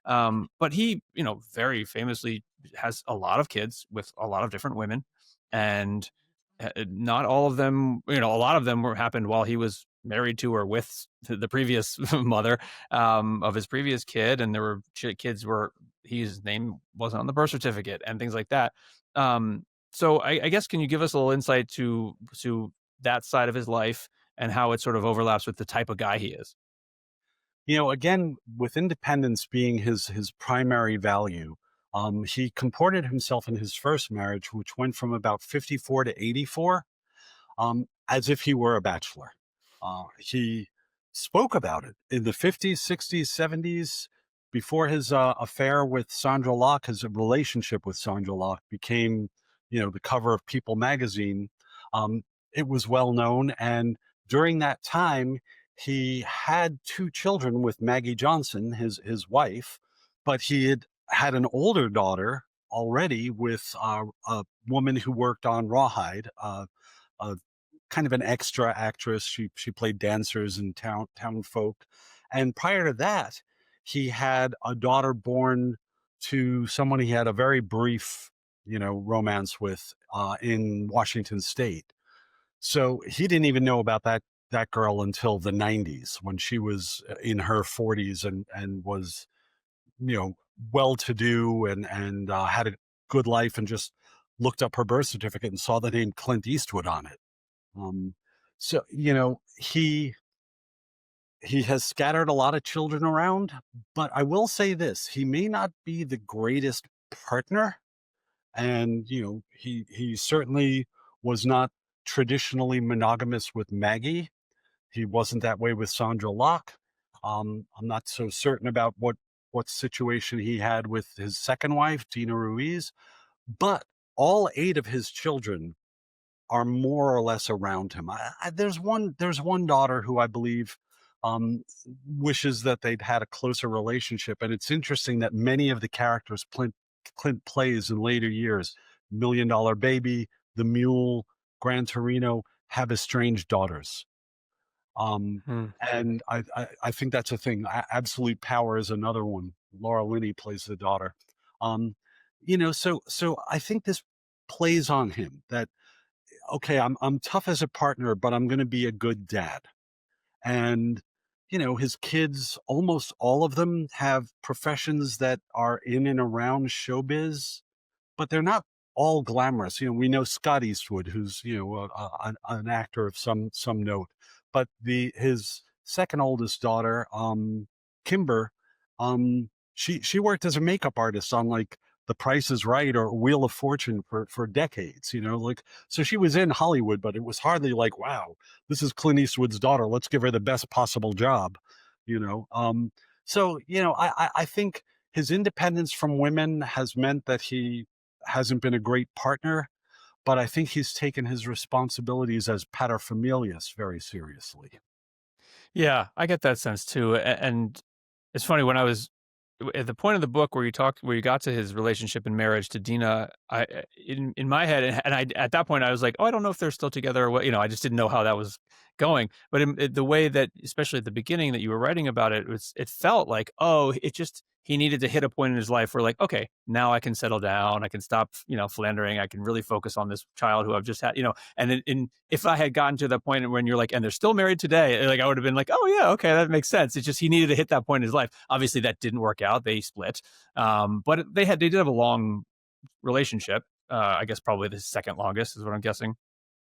But he, very famously has a lot of kids with a lot of different women, and not all of them, a lot of them happened while he was married to or with the previous mother of his previous kid, and there were kids where his name wasn't on the birth certificate and things like that. So I guess, can you give us a little insight to that side of his life and how it sort of overlaps with the type of guy he is? Again, with independence being his primary value, he comported himself in his first marriage, which went from about 54 to 84, as if he were a bachelor. He spoke about it in the 50s, 60s, 70s. Before his affair with Sondra Locke, his relationship with Sondra Locke became, the cover of People magazine. Um, it was well known. And during that time, he had two children with Maggie Johnson, his wife, but he had an older daughter already with a woman who worked on Rawhide, a kind of an extra actress. She played dancers and town folk. And prior to that, he had a daughter born to someone he had a very brief, romance with in Washington State. So he didn't even know about that girl until the 90s, when she was in her 40s and was, you know, well to do and had a good life, and just looked up her birth certificate and saw the name Clint Eastwood on it. Um, so, he has scattered a lot of children around, but I will say this: he may not be the greatest partner, and he certainly was not traditionally monogamous with Maggie. He wasn't that way with Sondra Locke. I'm not so certain about what situation he had with his second wife, Dina Ruiz, but all 8 of his children are more or less around him. There's one daughter who I believe um, wishes that they'd had a closer relationship, and it's interesting that many of the characters Clint plays in later years, Million Dollar Baby, The Mule, Gran Torino, have estranged daughters. Um, Hmm. and I think that's a thing. Absolute Power is another one. Laura Linney plays the daughter. Um, so I think this plays on him that, okay, I'm tough as a partner, but I'm going to be a good dad. And his kids, almost all of them, have professions that are in and around showbiz, but they're not all glamorous. We know Scott Eastwood, who's an actor of some note, but the his second oldest daughter, Kimber, she worked as a makeup artist on, like, The Price is Right or Wheel of Fortune for decades. Like, so she was in Hollywood, but it was hardly like, wow, this is Clint Eastwood's daughter. Let's give her the best possible job. You know, so I think his independence from women has meant that he hasn't been a great partner, but I think he's taken his responsibilities as paterfamilias very seriously. Yeah, I get that sense too. And it's funny, when I was at the point of the book where you got to his relationship and marriage to Dina, in my head, and I at that point I was like, oh, I don't know if they're still together or what. I just didn't know how that was going. But the way that, especially at the beginning that you were writing about it, it felt like, oh, he needed to hit a point in his life where, like, okay, now I can settle down, I can stop, philandering, I can really focus on this child who I've just had, and if I had gotten to that point when you're like, and they're still married today, like, I would have been like, oh yeah, okay, that makes sense. It's just he needed to hit that point in his life. Obviously, that didn't work out. They split, but they did have a long relationship. I guess probably the second longest is what I'm guessing.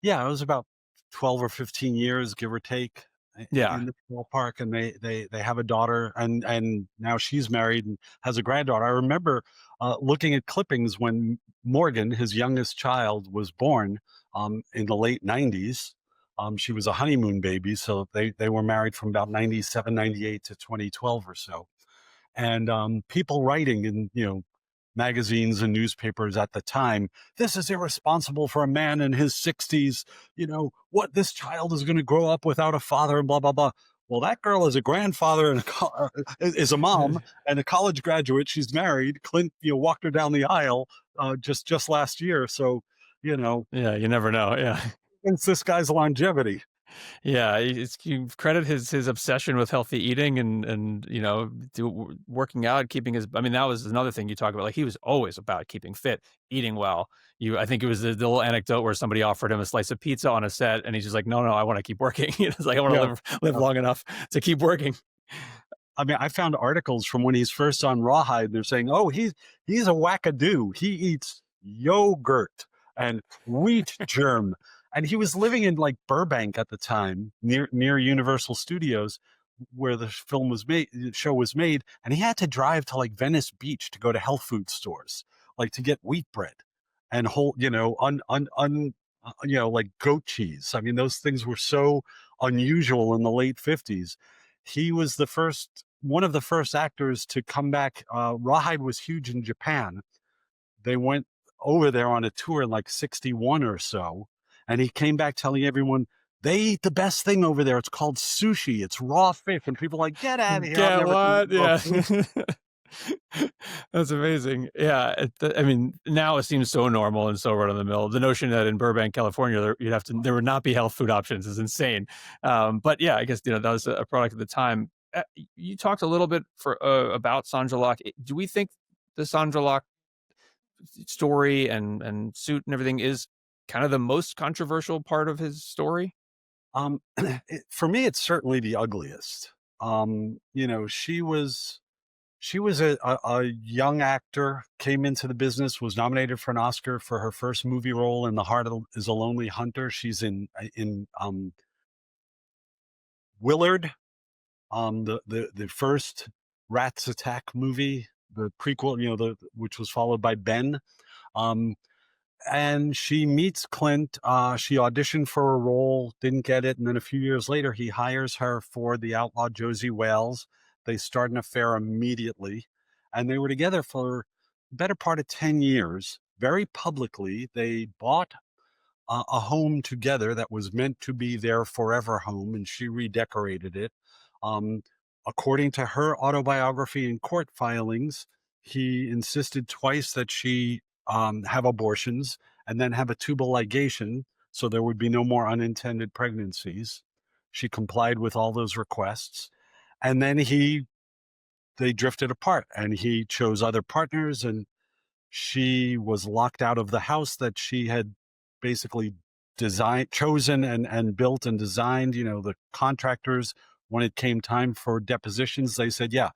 Yeah, it was about 12 or 15 years, give or take, Yeah, in the ballpark, and they have a daughter, and now she's married and has a granddaughter. I remember looking at clippings when Morgan, his youngest child, was born in the late 90s. She was a honeymoon baby, so they were married from about 97, 98 to 2012 or so. And people writing in magazines and newspapers at the time, this is irresponsible for a man in his 60s. What, this child is going to grow up without a father and blah blah blah. Well, that girl is a grandfather and is a mom and a college graduate. She's married. Clint, walked her down the aisle just last year. So, yeah, you never know. Yeah. it's this guy's longevity. Yeah, you credit his obsession with healthy eating and, working out, keeping his I mean, that was another thing you talk about, like, he was always about keeping fit, eating well. I think it was the little anecdote where somebody offered him a slice of pizza on a set, and he's just like, "No, no, I wanna keep working." It's like, "I wanna Yeah. live Yeah. long enough to keep working." I mean, I found articles from when he's first on Rawhide. They're saying, "Oh, he's a wackadoo. He eats yogurt and wheat germ." And he was living in like Burbank at the time, near Universal Studios, where the film was made, the show was made, and he had to drive to like Venice Beach to go to health food stores, like to get wheat bread and whole, like goat cheese. I mean, those things were so unusual in the late 50s. He was one of the first actors to come back. Rawhide was huge in Japan. They went over there on a tour in like 61 or so. And he came back telling everyone, they eat the best thing over there. It's called sushi. It's raw fish. And people are like, get out of here. I've Get never eaten what? raw Yeah. fish. That's amazing. Yeah, I mean, now it seems so normal and so run of the mill. The notion that in Burbank, California, there would not be health food options is insane. But yeah, I guess that was a product of the time. You talked a little bit about Sondra Locke. Do we think the Sondra Locke story and suit and everything is kind of the most controversial part of his story? For me, it's certainly the ugliest. She was a young actor, came into the business, was nominated for an Oscar for her first movie role in The Heart is a Lonely Hunter. She's in Willard, the first Rats Attack movie, the prequel, which was followed by Ben. Um, and she meets Clint. She auditioned for a role, didn't get it, and then a few years later, he hires her for The Outlaw Josie Wales. They start an affair immediately, and they were together for the better part of 10 years. Very publicly, they bought a home together that was meant to be their forever home, and she redecorated it. Um, According to her autobiography and court filings, he insisted twice that she have abortions and then have a tubal ligation so there would be no more unintended pregnancies. She complied with all those requests. And then they drifted apart and he chose other partners, and she was locked out of the house that she had basically chosen and built and designed. The contractors, when it came time for depositions, they said, yeah,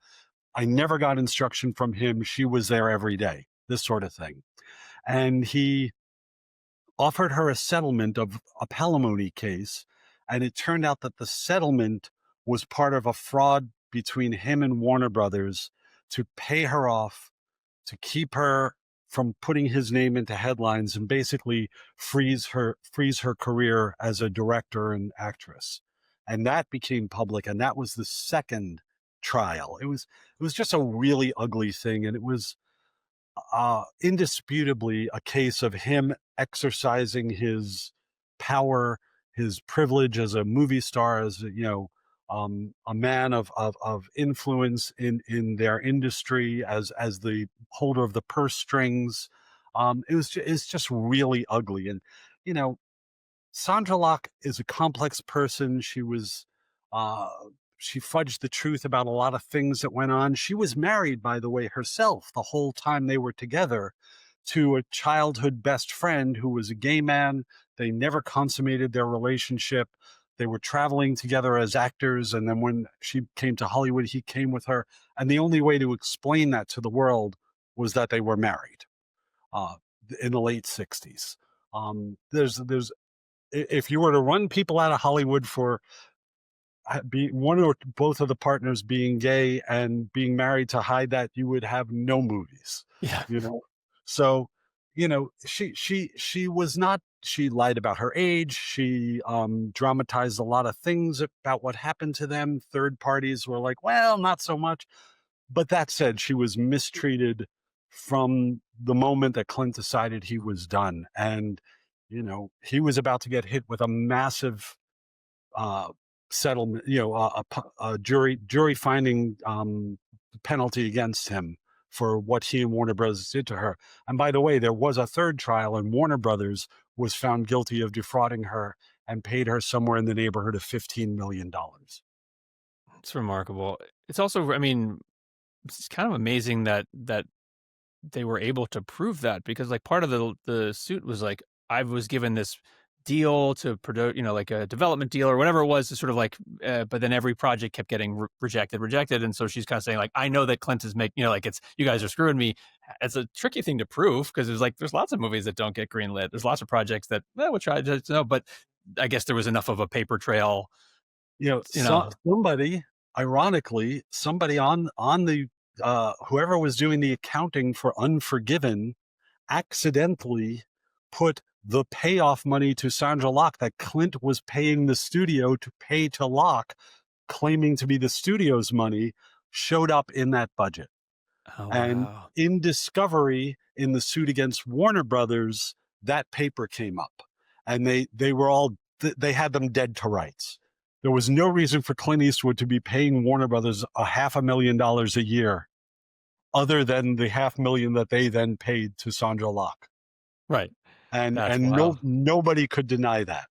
I never got instruction from him. She was there every day, this sort of thing. And he offered her a settlement of a palimony case. And it turned out that the settlement was part of a fraud between him and Warner Brothers to pay her off, to keep her from putting his name into headlines and basically freeze her career as a director and actress. And that became public, and that was the second trial. It was just a really ugly thing, and it was indisputably a case of him exercising his power, his privilege as a movie star, as a man of influence in their industry, as the holder of the purse strings. It's just really ugly, and you know, Sondra Locke is a complex person. Uh, she fudged the truth about a lot of things that went on. She was married, by the way, herself the whole time they were together to a childhood best friend who was a gay man. They never consummated their relationship. They were traveling together as actors. And then when she came to Hollywood, he came with her. And the only way to explain that to the world was that they were married uh, in the late 60s. There's if you were to run people out of Hollywood for be one or both of the partners being gay and being married to hide that, you would have no movies, Yeah. you know? So, she was not, she lied about her age. She dramatized a lot of things about what happened to them. Third parties were like, well, not so much. But that said, she was mistreated from the moment that Clint decided he was done. And, he was about to get hit with a massive uh, settlement, a jury finding penalty against him for what he and Warner Brothers did to her. And by the way, there was a third trial, and Warner Brothers was found guilty of defrauding her and paid her somewhere in the neighborhood of $15 million. It's remarkable. It's also, I mean, it's kind of amazing that they were able to prove that, because like part of the suit was like, I was given this deal to produce, like a development deal or whatever it was, to sort of like, but then every project kept getting rejected, and so she's kind of saying like, I know that Clint is making, like, it's, you guys are screwing me. It's a tricky thing to prove, because there's like, there's lots of movies that don't get greenlit. There's lots of projects that, well, we'll try to know, but I guess there was enough of a paper trail, you know. Somebody, ironically, somebody on the whoever was doing the accounting for Unforgiven accidentally put the payoff money to Sondra Locke that Clint was paying the studio to pay to Locke, claiming to be the studio's money, showed up in that budget. Oh And wow. in discovery, in the suit against Warner Brothers, that paper came up, and they were all they had them dead to rights. There was no reason for Clint Eastwood to be paying Warner Brothers $500,000 a year, other than the $500,000 that they then paid to Sondra Locke, Right. and That's no wild. nobody could deny that.